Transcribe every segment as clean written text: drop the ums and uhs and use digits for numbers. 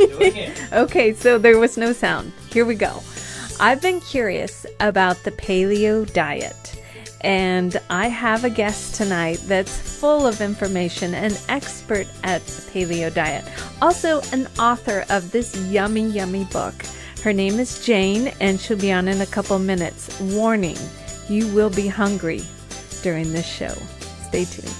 Doing it. Okay, so there was no sound. Here we go. I've been curious about the paleo diet, and I have a guest tonight that's full of information, an expert at the paleo diet, also an author of this yummy, yummy book. Her name is Jane, and she'll be on in a couple minutes. Warning, you will be hungry during this show. Stay tuned.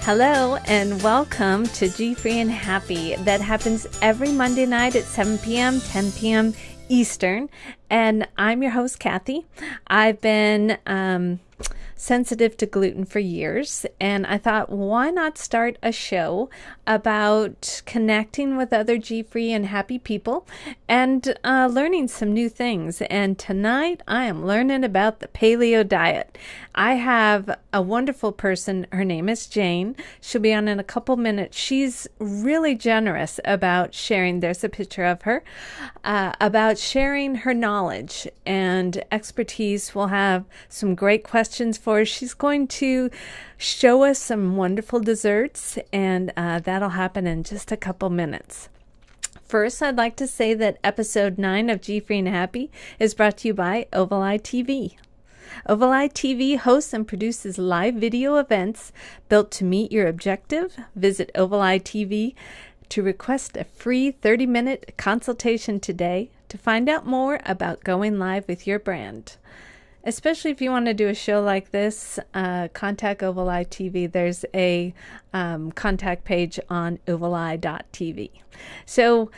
Hello and welcome to GFree and Happy. That happens every Monday night at 7 p.m., 10 p.m. Eastern. And I'm your host, Kathy. I've been sensitive to gluten for years, and I thought, why not start a show about connecting with other GFree and Happy people and learning some new things. And tonight I am learning about the paleo diet. I have a wonderful person. Her name is Jane. She'll be on in a couple minutes. She's really generous about sharing, there's a picture of her, about sharing her knowledge and expertise. We'll have some great questions for her. She's going to show us some wonderful desserts, and that'll happen in just a couple minutes. First, I'd like to say that episode 9 of GFree and Happy is brought to you by Oval Eye TV. Oval Eye TV hosts and produces live video events built to meet your objective. Visit Oval Eye TV to request a free 30-minute consultation today to find out more about going live with your brand. Especially if you want to do a show like this, contact Oval Eye TV. There's a contact page on ovaleye.tv. So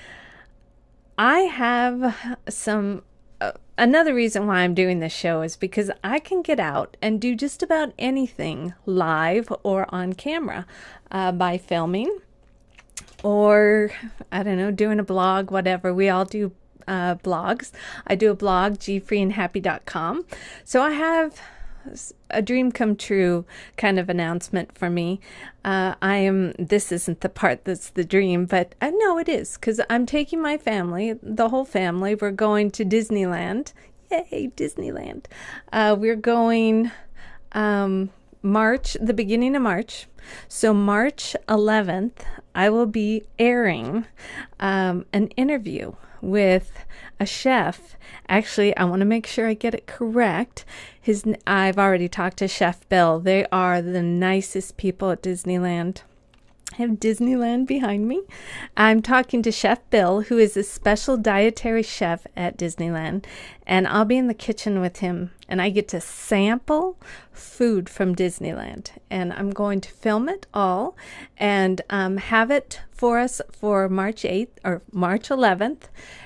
I have some... another reason why I'm doing this show is because I can get out and do just about anything live or on camera by filming or, I don't know, doing a blog, whatever. We all do blogs. I do a blog, GFreeandHappy.com. So I have a dream come true kind of announcement for me. This isn't the part that's the dream, but no, it is, because I'm taking my family, the whole family. We're going to Disneyland. Yay, Disneyland. We're going the beginning of March. So March 11th, I will be airing an interview with a chef. Actually, I want to make sure I get it correct. I've already talked to Chef Bill. They are the nicest people at Disneyland. I have Disneyland behind me. I'm talking to Chef Bill, who is a special dietary chef at Disneyland, and I'll be in the kitchen with him, and I get to sample food from Disneyland, and I'm going to film it all and have it for us for March 8th or March 11th.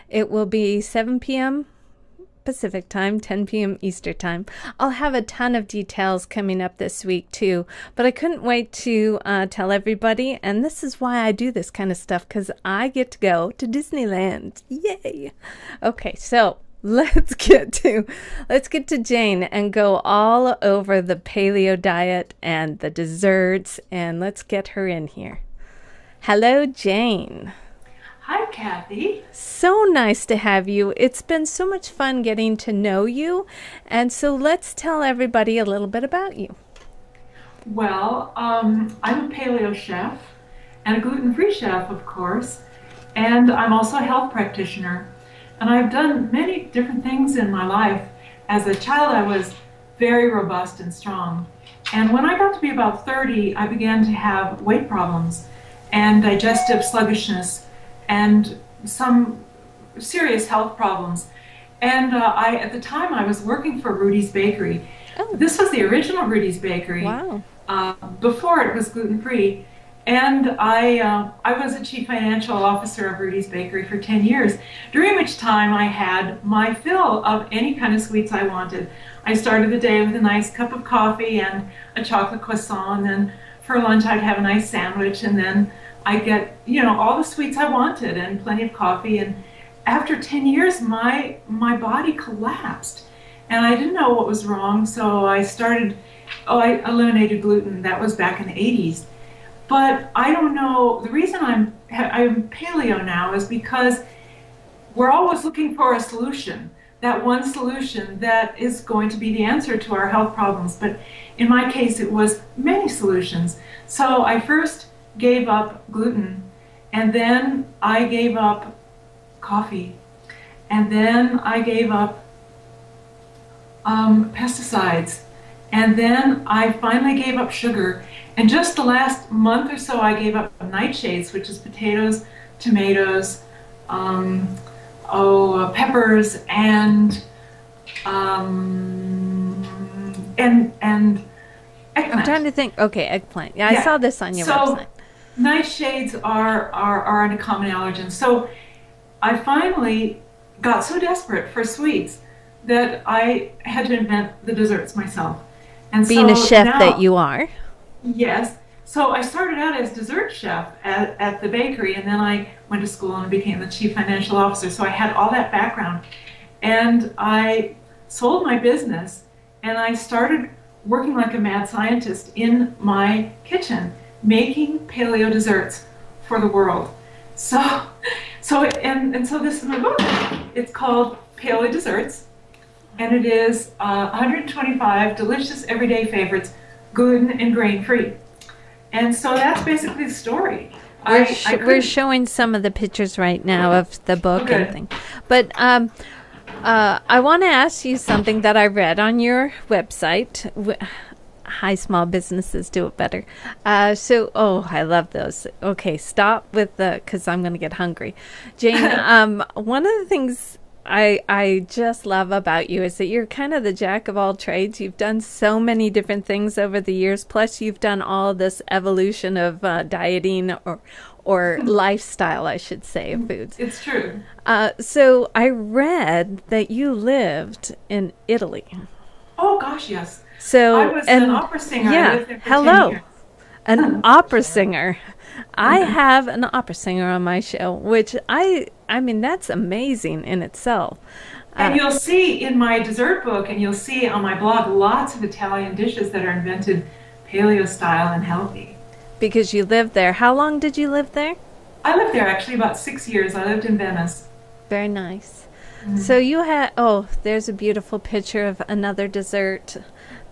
It will be 7 p.m. Pacific time, 10 p.m. Eastern time. I'll have a ton of details coming up this week too, but I couldn't wait to tell everybody, and this is why I do this kind of stuff, because I get to go to Disneyland. Yay! Okay, so let's get to Jane and go all over the paleo diet and the desserts, and let's get her in here. Hello, Jane. Hi, Kathy. So nice to have you. It's been so much fun getting to know you. And so let's tell everybody a little bit about you. Well, I'm a paleo chef and a gluten-free chef, of course. And I'm also a health practitioner. And I've done many different things in my life. As a child, I was very robust and strong. And when I got to be about 30, I began to have weight problems and digestive sluggishness and some serious health problems. And at the time, I was working for Rudy's Bakery. Oh. This was the original Rudy's Bakery. Wow. Before it was gluten-free. And I was the chief financial officer of Rudy's Bakery for 10 years, during which time I had my fill of any kind of sweets I wanted. I started the day with a nice cup of coffee and a chocolate croissant, and then for lunch I'd have a nice sandwich, and then I'd get, all the sweets I wanted and plenty of coffee. And after 10 years, my body collapsed, and I didn't know what was wrong, so I eliminated gluten. That was back in the 80s. But I don't know, the reason I'm paleo now is because we're always looking for a solution, that one solution that is going to be the answer to our health problems. But in my case, it was many solutions. So I first gave up gluten, and then I gave up coffee, and then I gave up pesticides, and then I finally gave up sugar. And just the last month or so, I gave up nightshades, which is potatoes, tomatoes, peppers, and eggplant. I'm trying to think. Okay, eggplant. Yeah, I saw this on your website. Nightshades are a common allergen. So I finally got so desperate for sweets that I had to invent the desserts myself. And being so a chef now, that you are. Yes. So I started out as dessert chef at the bakery, and then I went to school and became the chief financial officer. So I had all that background. And I sold my business, and I started working like a mad scientist in my kitchen, making paleo desserts for the world. So this is my book. It's called Paleo Desserts, and it is 125 delicious everyday favorites, gluten and grain-free. And so that's basically the story. We're showing some of the pictures right now of the book and thing. But I want to ask you something that I read on your website. Hi, small businesses do it better. I love those. Okay, stop with because I'm going to get hungry. Jane, one of the things I just love about you is that you're kind of the jack of all trades. You've done so many different things over the years. Plus, you've done all this evolution of dieting or lifestyle, I should say, of foods. It's true. So I read that you lived in Italy. Oh gosh, yes. So I was an opera singer. Yeah, I lived there for 10 years. An opera singer. I have an opera singer on my show, which I mean, that's amazing in itself. And you'll see in my dessert book, and you'll see on my blog, lots of Italian dishes that are invented paleo style and healthy. Because you lived there. How long did you live there? I lived there actually about 6 years. I lived in Venice. Very nice. Mm-hmm. So you had, there's a beautiful picture of another dessert.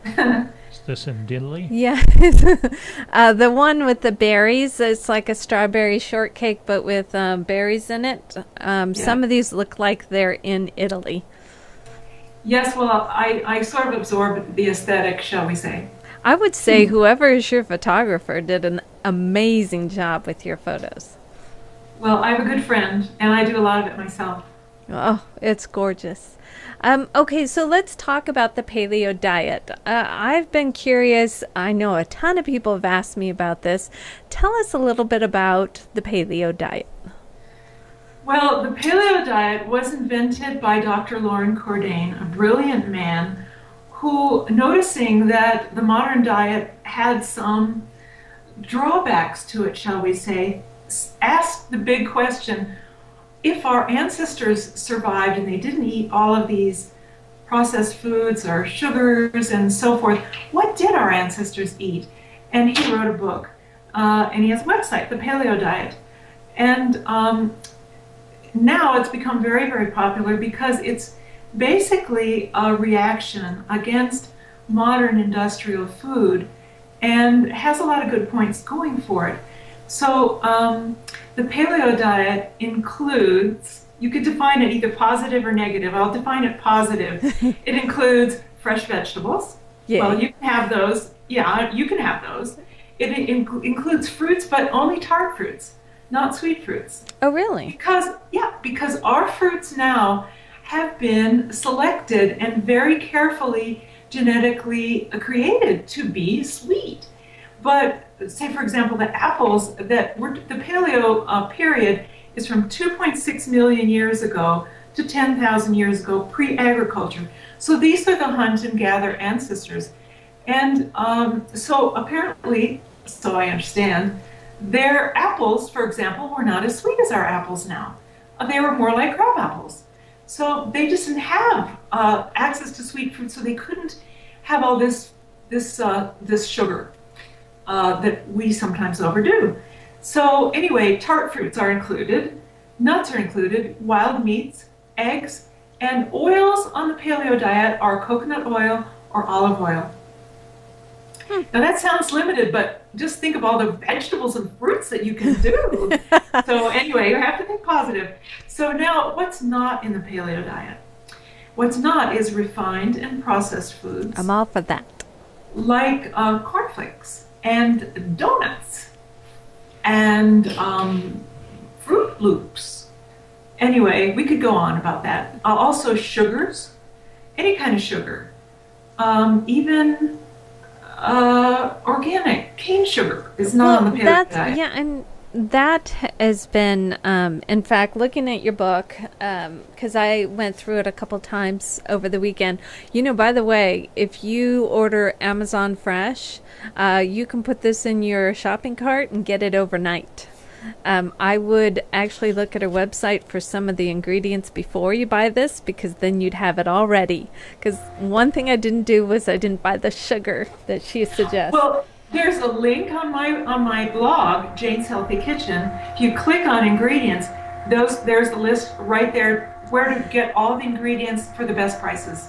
Is this in Italy? Yeah. The one with the berries, it's like a strawberry shortcake, but with berries in it. Some of these look like they're in Italy. Yes, well, I sort of absorbed the aesthetic, shall we say. I would say whoever is your photographer did an amazing job with your photos. Well, I have a good friend, and I do a lot of it myself. Oh, it's gorgeous. Okay, so let's talk about the paleo diet. I've been curious. I know a ton of people have asked me about this. Tell us a little bit about the paleo diet. Well, the paleo diet was invented by Dr. Loren Cordain, a brilliant man who, noticing that the modern diet had some drawbacks to it, shall we say, asked the big question, if our ancestors survived and they didn't eat all of these processed foods or sugars and so forth, what did our ancestors eat? And he wrote a book, and he has a website, The Paleo Diet. And now it's become very, very popular because it's basically a reaction against modern industrial food and has a lot of good points going for it. So the paleo diet includes, you could define it either positive or negative. I'll define it positive. It includes fresh vegetables. Yeah. Well, you can have those. Yeah, you can have those. It includes fruits, but only tart fruits, not sweet fruits. Oh, really? Because our fruits now have been selected and very carefully genetically created to be sweet. But say, for example, the apples that were, the paleo period is from 2.6 million years ago to 10,000 years ago, pre-agriculture. So these are the hunt and gather ancestors. And so apparently, so I understand, their apples, for example, were not as sweet as our apples now. They were more like crab apples. So they just didn't have access to sweet fruit, so they couldn't have all this sugar. that we sometimes overdo. So anyway, tart fruits are included, nuts are included, wild meats, eggs, and oils on the paleo diet are coconut oil or olive oil. Now that sounds limited, but just think of all the vegetables and fruits that you can do. So anyway, you have to think positive. So now, what's not in the paleo diet? What's not is refined and processed foods. I'm all for that. Like cornflakes and donuts and Fruit Loops. Anyway, we could go on about that. Also sugars, any kind of sugar, even organic cane sugar is not on the paleo diet. Yeah, and that has been, in fact, looking at your book, because I went through it a couple times over the weekend. You know, by the way, if you order Amazon Fresh, you can put this in your shopping cart and get it overnight. I would actually look at her website for some of the ingredients before you buy this, because then you'd have it all ready. Because one thing I didn't do was I didn't buy the sugar that she suggests. Well, there's a link on my blog, Jane's Healthy Kitchen. If you click on ingredients, there's the list right there where to get all the ingredients for the best prices.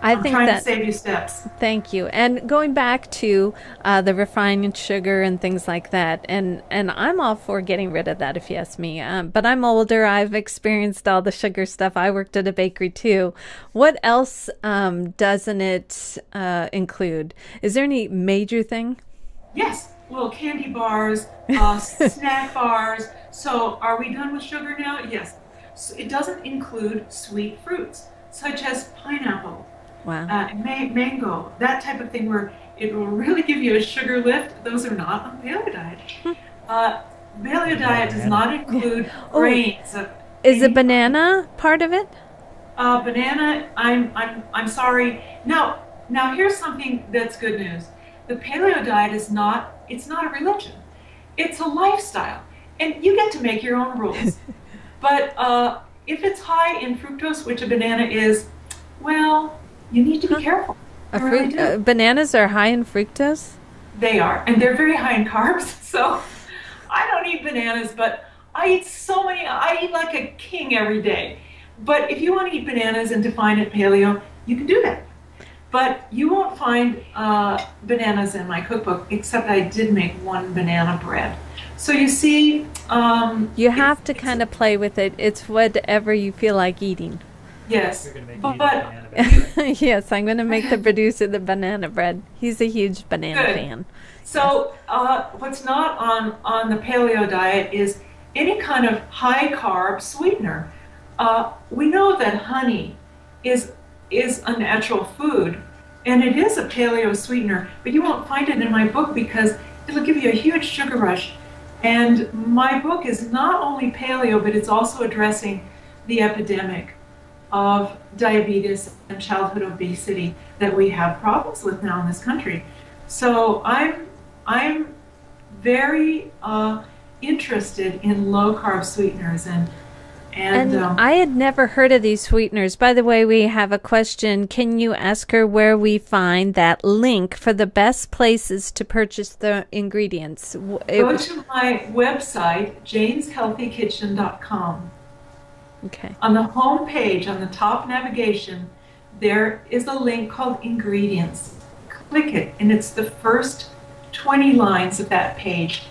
I'm trying to save you steps. Thank you. And going back to the refined sugar and things like that, and I'm all for getting rid of that if you ask me. But I'm older. I've experienced all the sugar stuff. I worked at a bakery too. What else doesn't it include? Is there any major thing? Yes, little candy bars, snack bars. So are we done with sugar now? Yes. So it doesn't include sweet fruits, such as pineapple. Wow. Mango, that type of thing where it will really give you a sugar lift. Those are not on the paleo diet. Paleo diet does not include grains. Is the banana part of it? Banana, I'm sorry. Now here's something that's good news. The paleo diet it's not a religion. It's a lifestyle. And you get to make your own rules. But if it's high in fructose, which a banana is, well, you need to be careful. Bananas are high in fructose? They are, and they're very high in carbs. So I don't eat bananas, but I eat so many. I eat like a king every day. But if you want to eat bananas and define it paleo, you can do that. But you won't find bananas in my cookbook, except I did make one banana bread. So you see... you have to kind of play with it. It's whatever you feel like eating. Yes, but yes, I'm going to make the producer the banana bread. He's a huge banana fan. So what's not on the paleo diet is any kind of high carb sweetener. We know that honey is a natural food, and it is a paleo sweetener, but you won't find it in my book because it'll give you a huge sugar rush. And my book is not only paleo, but it's also addressing the epidemic of diabetes and childhood obesity that we have problems with now in this country. So I'm very interested in low carb sweeteners and I had never heard of these sweeteners. By the way, we have a question. Can you ask her where we find that link for the best places to purchase the ingredients? Go to my website, janeshealthykitchen.com. Okay. On the home page, on the top navigation, there is a link called Ingredients. Click it, and it's the first 20 lines of that page.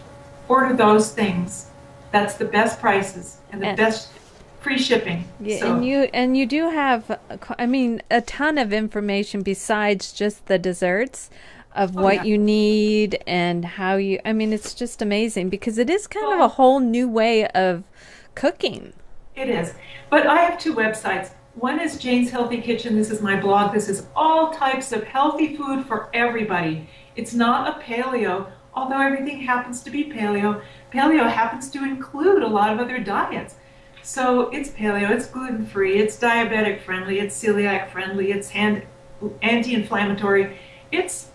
Order those things. That's the best prices and the best free shipping. Yeah, so. and you do have, I mean, a ton of information besides just the desserts of what you need and how you. I mean, it's just amazing because it is kind of a whole new way of cooking. It is. But I have two websites. One is Jane's Healthy Kitchen. This is my blog. This is all types of healthy food for everybody. It's not a paleo, although everything happens to be paleo. Paleo happens to include a lot of other diets. So it's paleo, it's gluten-free, it's diabetic friendly, it's celiac friendly, it's anti-inflammatory. It's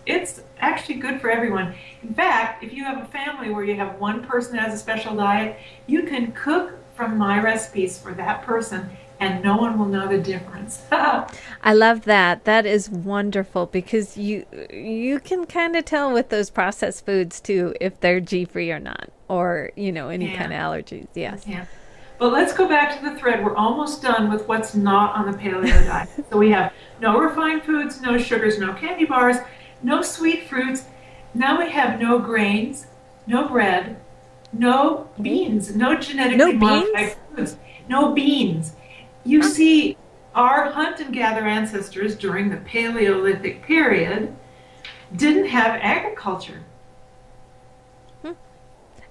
actually good for everyone. In fact, if you have a family where you have one person that has a special diet, you can cook from my recipes for that person and no one will know the difference. I love that. That is wonderful because you can kind of tell with those processed foods too if they're G-free or not, or any kind of Yeah. allergies. Yes. Yeah. But let's go back to the thread. We're almost done with what's not on the paleo diet. So we have no refined foods, no sugars, no candy bars, no sweet fruits. Now we have no grains, no bread, no beans, no No genetically beans? modified foods, no beans. You see, our hunt and gather ancestors during the Paleolithic period didn't have agriculture.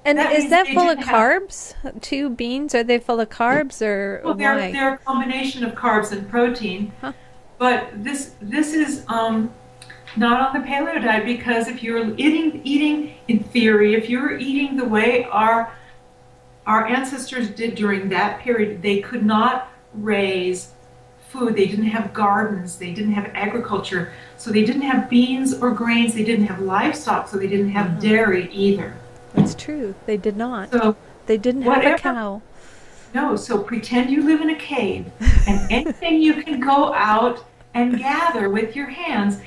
And That is means that they full of didn't have. carbs? Two beans? Are they full of carbs or Well, why? they're a combination of carbs and protein, Huh? but this is not on the paleo diet because if you're eating in theory, if you're eating the way our ancestors did during that period, they could not raise food. They didn't have gardens. They didn't have agriculture. So they didn't have beans or grains. They didn't have livestock. So they didn't have dairy either. It's true. They did not. So They didn't have a whatever. cow. No, so pretend you live in a cave and anything you can go out and gather with your hands,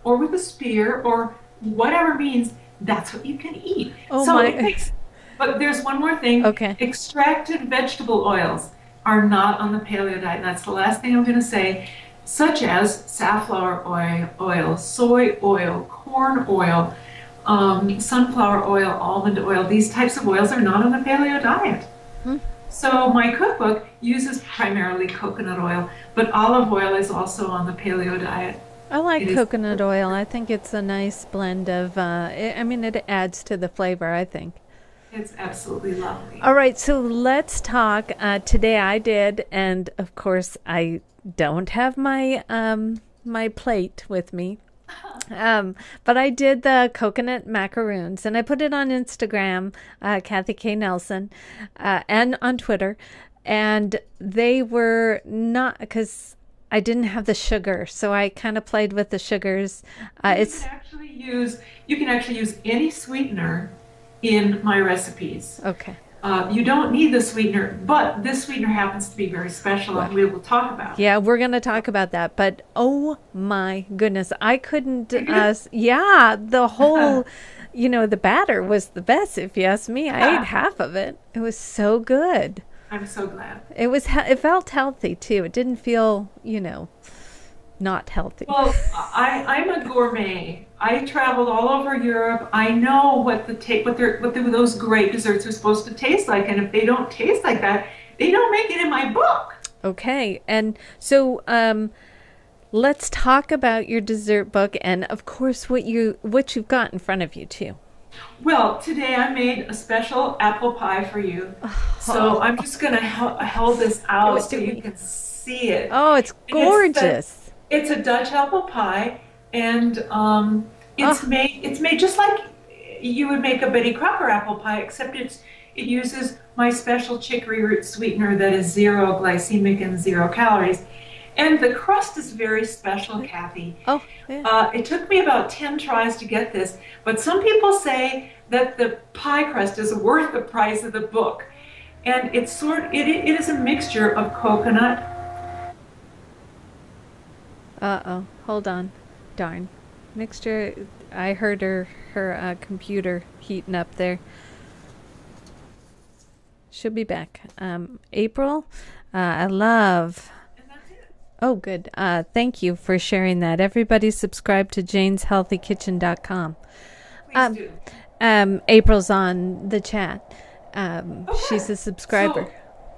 or with a spear or whatever means, that's what you can eat. Oh So it my. takes, but there's one more thing. Okay. Extracted vegetable oils are not on the paleo diet. And that's the last thing I'm going to say, such as safflower oil, soy oil, corn oil, sunflower oil, almond oil. These types of oils are not on the paleo diet. Hmm. So my cookbook uses primarily coconut oil, but olive oil is also on the paleo diet. I like It is, coconut oil. I think it's a nice blend of, it adds to the flavor, I think. it's absolutely lovely. All right, so let's talk. Today I did, and of course I don't have my plate with me. But I did the coconut macaroons and I put it on Instagram, Kathy K. Nelson, and on Twitter. And they were not, because I didn't have the sugar, so I kind of played with the sugars. It's You can actually use any sweetener in my recipes. okay. You don't need the sweetener, but this sweetener happens to be very special, and we will talk about it. Yeah, we're going to talk about that. But oh my goodness, I couldn't, yeah, the whole, the batter was the best, if you ask me. I ate half of it. It was so good. I'm so glad. It felt healthy too. It didn't feel, not healthy. Well, I'm a gourmet. I traveled all over Europe. I know what those grape desserts are supposed to taste like, and if they don't taste like that, they don't make it in my book. Okay, and so let's talk about your dessert book, and of course what you've got in front of you too. Well, today I made a special apple pie for you. So I'm just going to hold this out so you can see it. Oh, it's gorgeous. It's a Dutch apple pie, and it's made just like you would make a Betty Crocker apple pie, except it uses my special chicory root sweetener that is 0 glycemic and 0 calories. And the crust is very special, Kathy. Oh, yeah. It took me about 10 tries to get this, but some people say that the pie crust is worth the price of the book. And it is a mixture of coconut. Uh-oh, hold on. Darn. Mixture, I heard her computer heating up there. She'll be back. April, I love... Oh, good. Thank you for sharing that. Everybody subscribe to janeshealthykitchen.com. Please do. April's on the chat. She's a subscriber. So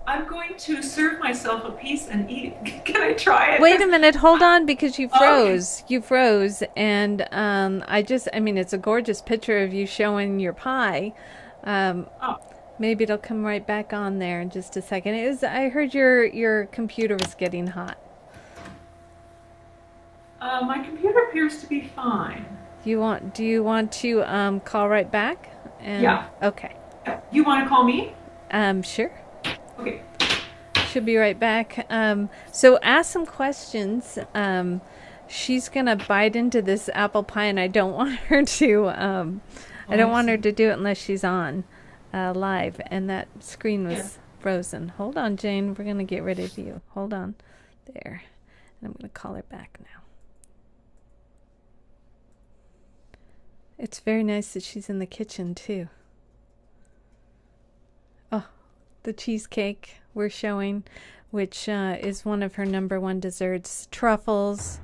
I'm going to serve myself a piece and eat it. Can I try it? Wait a minute. Hold on, because you froze. Okay. You froze. And it's a gorgeous picture of you showing your pie. Maybe it'll come right back on there in just a second. I heard your computer was getting hot. My computer appears to be fine. Do you want to call right back? Yeah. Okay. You want to call me? Sure. Okay. She'll be right back. So ask some questions. She's gonna bite into this apple pie, and I don't want her to. I don't want her to do it unless she's on live. And that screen was frozen. Hold on, Jane. We're going to get rid of you. Hold on. There. And I'm going to call her back now. It's very nice that she's in the kitchen, too. Oh, the cheesecake we're showing, which is one of her #1 desserts. Truffles.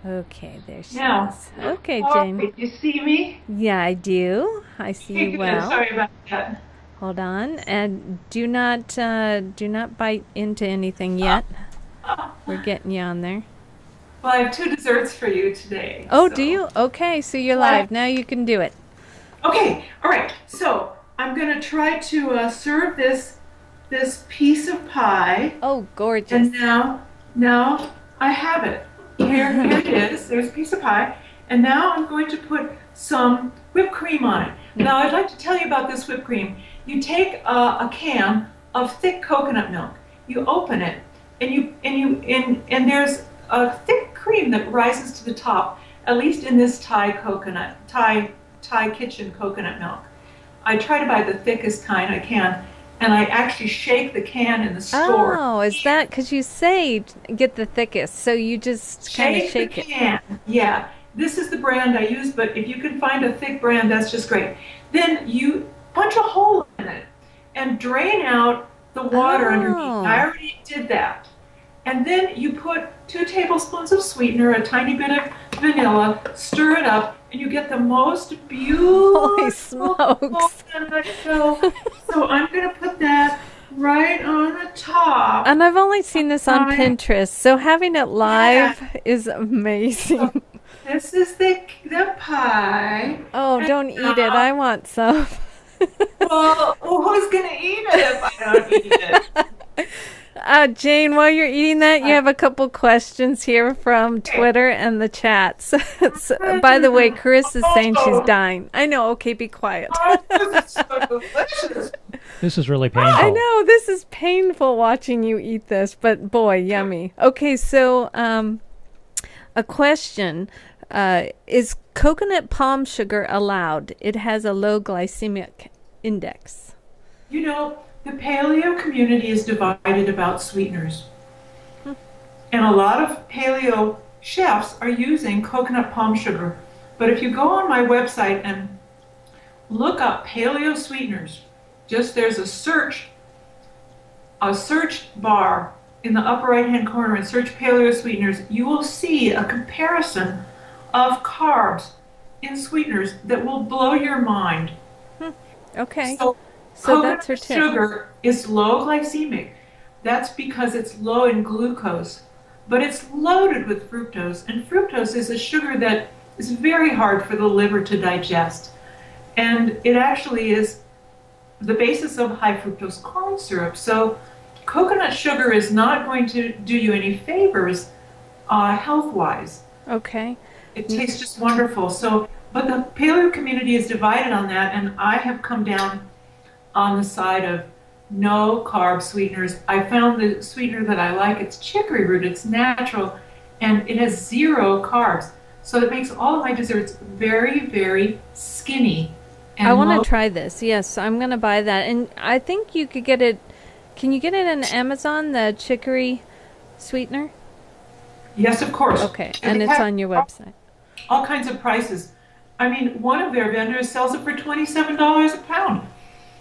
Okay, there she is. Okay, Jane. Did you see me? Yeah, I do. I see you well. Sorry about that. Hold on, and do not bite into anything yet. We're getting you on there. Well, I have 2 desserts for you today. Oh, so. Do you? Okay, so you're live. Now you can do it. Okay, all right. So I'm going to try to serve this piece of pie. Oh, gorgeous. And now I have it. Here it is. There's a piece of pie. And now I'm going to put some whipped cream on it. Now I'd like to tell you about this whipped cream. You take a can of thick coconut milk. You open it, and there's a thick cream that rises to the top. At least in this Thai kitchen coconut milk. I try to buy the thickest kind I can. And I actually shake the can in the store. Oh, is that because you say get the thickest? So you just kind of shake the can. Yeah, this is the brand I use, but if you can find a thick brand, that's just great. Then you punch a hole in it and drain out the water underneath. I already did that. And then you put 2 tablespoons of sweetener, a tiny bit of vanilla, stir it up, and you get the most beautiful Holy smokes. coconut dough. So I'm going to put that right on the top. And I've only seen this on Pinterest, so having it live is amazing. So this is the pie. Oh, and don't eat it. I want some. Well, who's going to eat it if I don't eat it? Jane, while you're eating that, you have a couple questions here from Twitter and the chats. By the way, Chris is saying she's dying. I know. Okay, be quiet. This is so delicious. This is really painful. I know. This is painful watching you eat this, but boy, yummy. Okay, so a question. Is coconut palm sugar allowed? It has a low glycemic index. You know, the paleo community is divided about sweeteners. And a lot of paleo chefs are using coconut palm sugar. But if you go on my website and look up paleo sweeteners, there's a search bar in the upper right hand corner and search paleo sweeteners, you will see a comparison of carbs in sweeteners that will blow your mind. Okay. So that's her tip. Sugar is low glycemic. That's because it's low in glucose, but it's loaded with fructose. And fructose is a sugar that is very hard for the liver to digest. And it actually is the basis of high fructose corn syrup. So coconut sugar is not going to do you any favors health-wise. Okay. It tastes just wonderful. But the paleo community is divided on that, and I have come down on the side of no carb sweeteners. I found the sweetener that I like. It's chicory root. It's natural, and it has 0 carbs. So it makes all of my desserts very, very skinny. And I want to try this. Yes, I'm going to buy that. And I think you could get it. Can you get it on Amazon, the chicory sweetener? Yes, of course. Okay, and it's on your website. All kinds of prices. I mean, one of their vendors sells it for $27 a pound.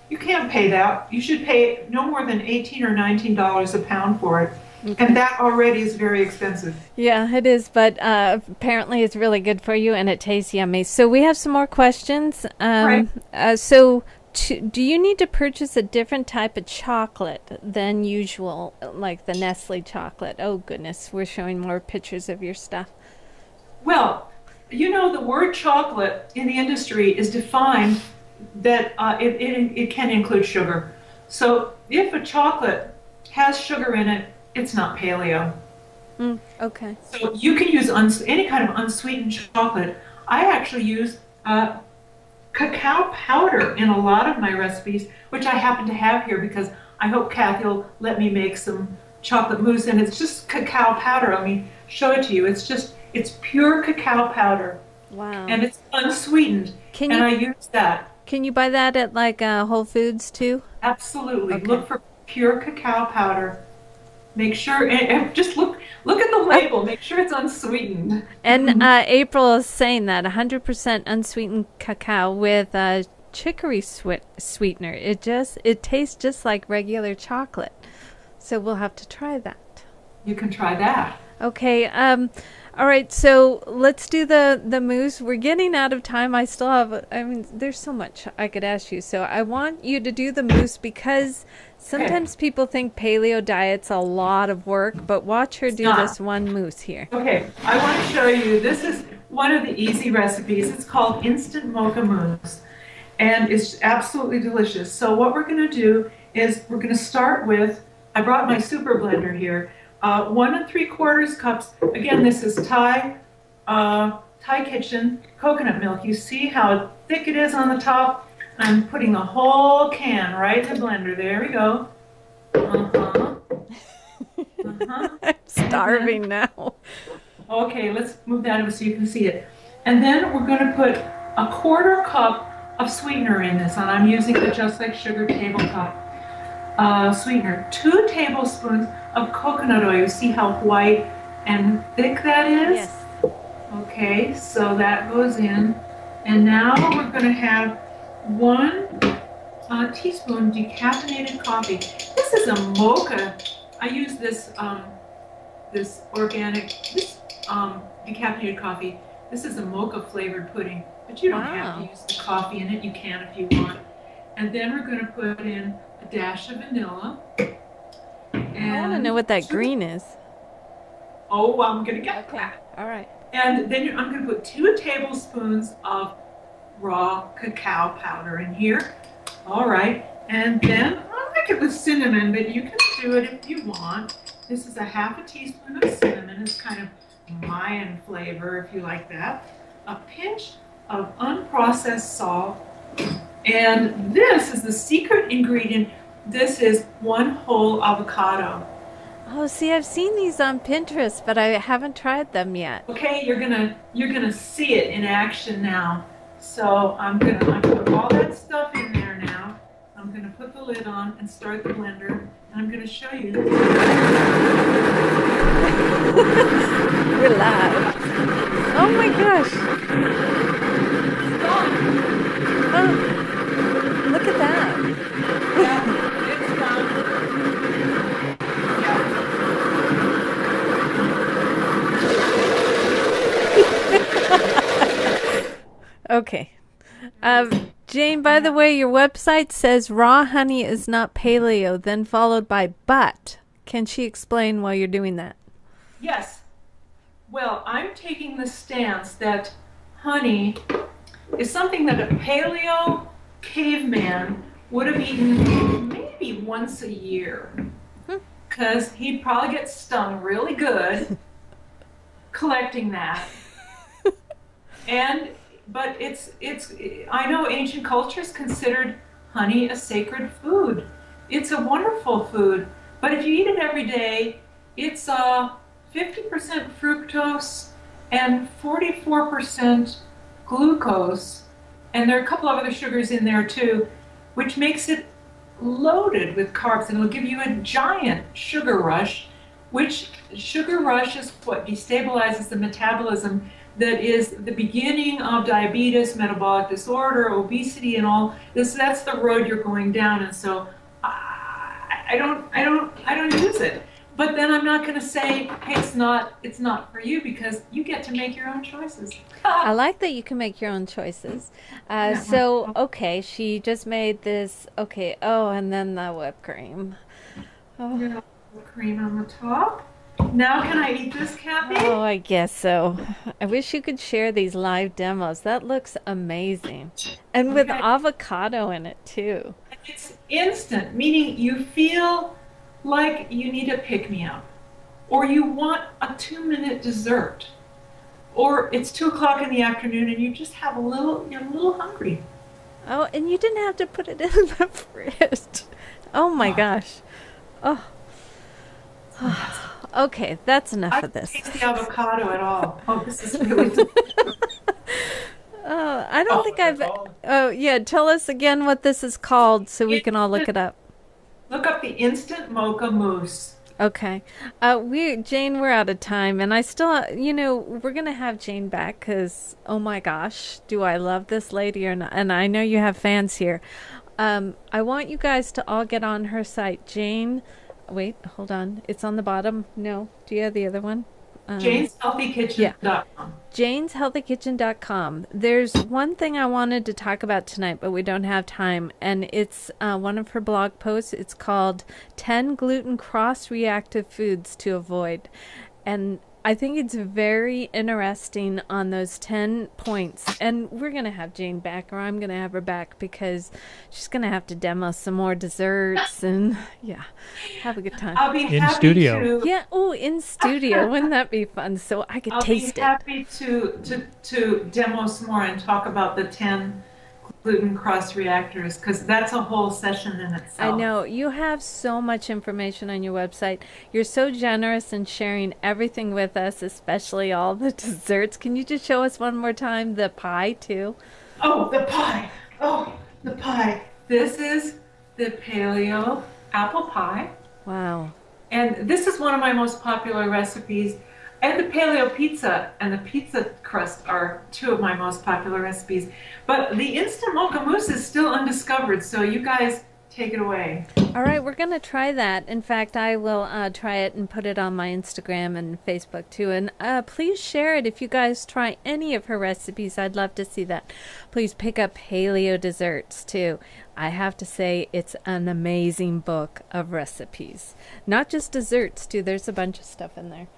You can't pay that. You should pay no more than $18 or $19 a pound for it. Okay. And that already is very expensive. Yeah, it is, but apparently it's really good for you and it tastes yummy. So we have some more questions. Right. Do you need to purchase a different type of chocolate than usual, like the Nestle chocolate? Oh, goodness, we're showing more pictures of your stuff. Well, you know, the word chocolate in the industry is defined that it can include sugar. So if a chocolate has sugar in it, it's not paleo. Okay. So you can use any kind of unsweetened chocolate. I actually use cacao powder in a lot of my recipes, which I happen to have here because I hope Kathy will let me make some chocolate mousse, and it's just cacao powder. Let me show it to you. It's pure cacao powder. Wow. And it's unsweetened. I use that. Can you buy that at like Whole Foods too? Absolutely. Okay. Look for pure cacao powder. Make sure, and just look at the label. Make sure it's unsweetened. And April is saying that 100% unsweetened cacao with chicory sweetener. It tastes just like regular chocolate. So we'll have to try that. You can try that. Okay. All right. So let's do the mousse. We're getting out of time. I still have. I mean, there's so much I could ask you. So I want you to do the mousse because sometimes people think paleo diet's a lot of work. But watch her do this one mousse here. Okay. I want to show you. This is one of the easy recipes. It's called instant mocha mousse, and it's absolutely delicious. So what we're going to do is we're going to start with. I brought my super blender here. 1 3/4 cups. Again, this is Thai Kitchen coconut milk. You see how thick it is on the top? I'm putting the whole can right in the blender. There we go. I'm starving now. Okay, let's move that over so you can see it. And then we're going to put 1/4 cup of sweetener in this, and I'm using the Just Like Sugar tabletop sweetener. 2 tablespoons of coconut oil. You see how white and thick that is? Yes. Okay, so that goes in. And now we're going to have 1 teaspoon decaffeinated coffee. This is a mocha. I use this decaffeinated coffee. This is a mocha flavored pudding, but you don't have to use the coffee in it. You can if you want. And then we're going to put in a dash of vanilla. And I want to know what that green is. Oh, I'm going to get that. All right. And then I'm going to put 2 tablespoons of raw cacao powder in here. All right. And then I like it with cinnamon, but you can do it if you want. This is 1/2 teaspoon of cinnamon. It's kind of Mayan flavor if you like that. A pinch of unprocessed salt. And this is the secret ingredient. This is 1 whole avocado. Oh, see, I've seen these on Pinterest, but I haven't tried them yet. Okay, you're gonna see it in action now. So I'm gonna put all that stuff in there now. I'm gonna put the lid on and start the blender, and I'm gonna show you. We're live. Oh my gosh. Stop. Oh, look at that. Yeah, it's done. Okay. Jane, by the way, your website says raw honey is not paleo, then followed by but. Can she explain why you're doing that? Yes. Well, I'm taking the stance that honey is something that a paleo caveman would have eaten maybe once a year. Because he'd probably get stung really good collecting that. But I know ancient cultures considered honey a sacred food. It's a wonderful food, but if you eat it every day, it's 50% fructose and 44% glucose, and there are a couple of other sugars in there too, which makes it loaded with carbs, and it'll give you a giant sugar rush, which sugar rush is what destabilizes the metabolism. That is the beginning of diabetes, metabolic disorder, obesity, and all this. That's the road you're going down, and so I don't use it. But then I'm not going to say, hey, it's not for you, because you get to make your own choices. I like that you can make your own choices. So, okay, she just made this. Okay, oh, and then the whipped cream. Oh. Whipped cream on the top. Now can I eat this, Kathy? Oh, I guess so. I wish you could share these live demos. That looks amazing. And with avocado in it, too. It's instant, meaning you feel like you need a pick-me-up. Or you want a 2-minute dessert. Or it's 2 o'clock in the afternoon and you just have you're a little hungry. Oh, and you didn't have to put it in the fridge. Oh, my gosh. Oh. Okay, that's enough of this. I don't taste the avocado at all. Oh, this is really I don't think I've. Oh, yeah. Tell us again what this is called so we can all look it up. Look up the instant mocha mousse. Okay. Jane, we're out of time, and I still, we're gonna have Jane back because, oh my gosh, do I love this lady or not? And I know you have fans here. I want you guys to all get on her site, Jane. Wait, hold on. It's on the bottom. No, do you have the other one? Jane'sHealthyKitchen.com. Yeah. Jane'sHealthyKitchen.com. There's one thing I wanted to talk about tonight, but we don't have time, and it's one of her blog posts. It's called 10 Gluten Cross-Reactive Foods to Avoid. And I think it's very interesting on those 10 points. And we're going to have Jane back, or I'm going to have her back, because she's going to have to demo some more desserts and, yeah, have a good time. I'll be in happy studio. to. Yeah, oh, in studio. Wouldn't that be fun? So I could taste it. I'll be happy to demo some more and talk about the 10 gluten cross reactors, because that's a whole session in itself. I know. You have so much information on your website. You're so generous in sharing everything with us, especially all the desserts. Can you just show us one more time the pie, too? Oh, the pie. Oh, the pie. This is the paleo apple pie. Wow. And this is one of my most popular recipes. And the paleo pizza and the pizza crust are two of my most popular recipes. But the instant mocha mousse is still undiscovered, so you guys take it away. All right, we're going to try that. In fact, I will try it and put it on my Instagram and Facebook too. And please share it if you guys try any of her recipes. I'd love to see that. Please pick up Paleo Desserts too. I have to say it's an amazing book of recipes. Not just desserts too. There's a bunch of stuff in there.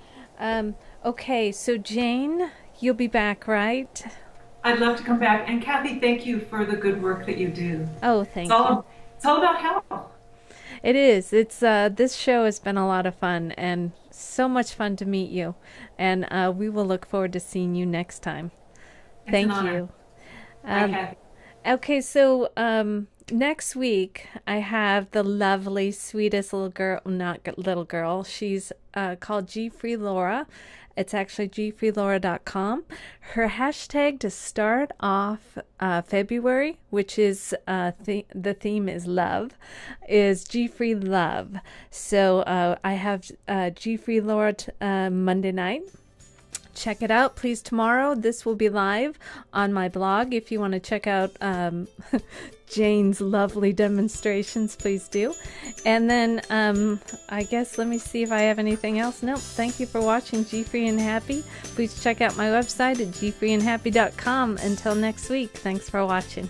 Okay, so Jane, you'll be back, right? I'd love to come back. And Kathy, thank you for the good work that you do. Oh, thank you. It's all about health. It is. It's this show has been a lot of fun and so much fun to meet you. And we will look forward to seeing you next time. Thank you. Okay, so next week I have the lovely, sweetest little girl, not little girl. She's called GFree Laura. It's actually GFreeLaura.com. Her hashtag to start off February, which is the theme is love, is GFree Love. So I have GFree Laura Monday night. Check it out, please. Tomorrow, this will be live on my blog. If you want to check out Jane's lovely demonstrations, please do. And then I guess, let me see if I have anything else. Nope. Thank you for watching GFree and Happy. Please check out my website at gfreeandhappy.com. Until next week, thanks for watching.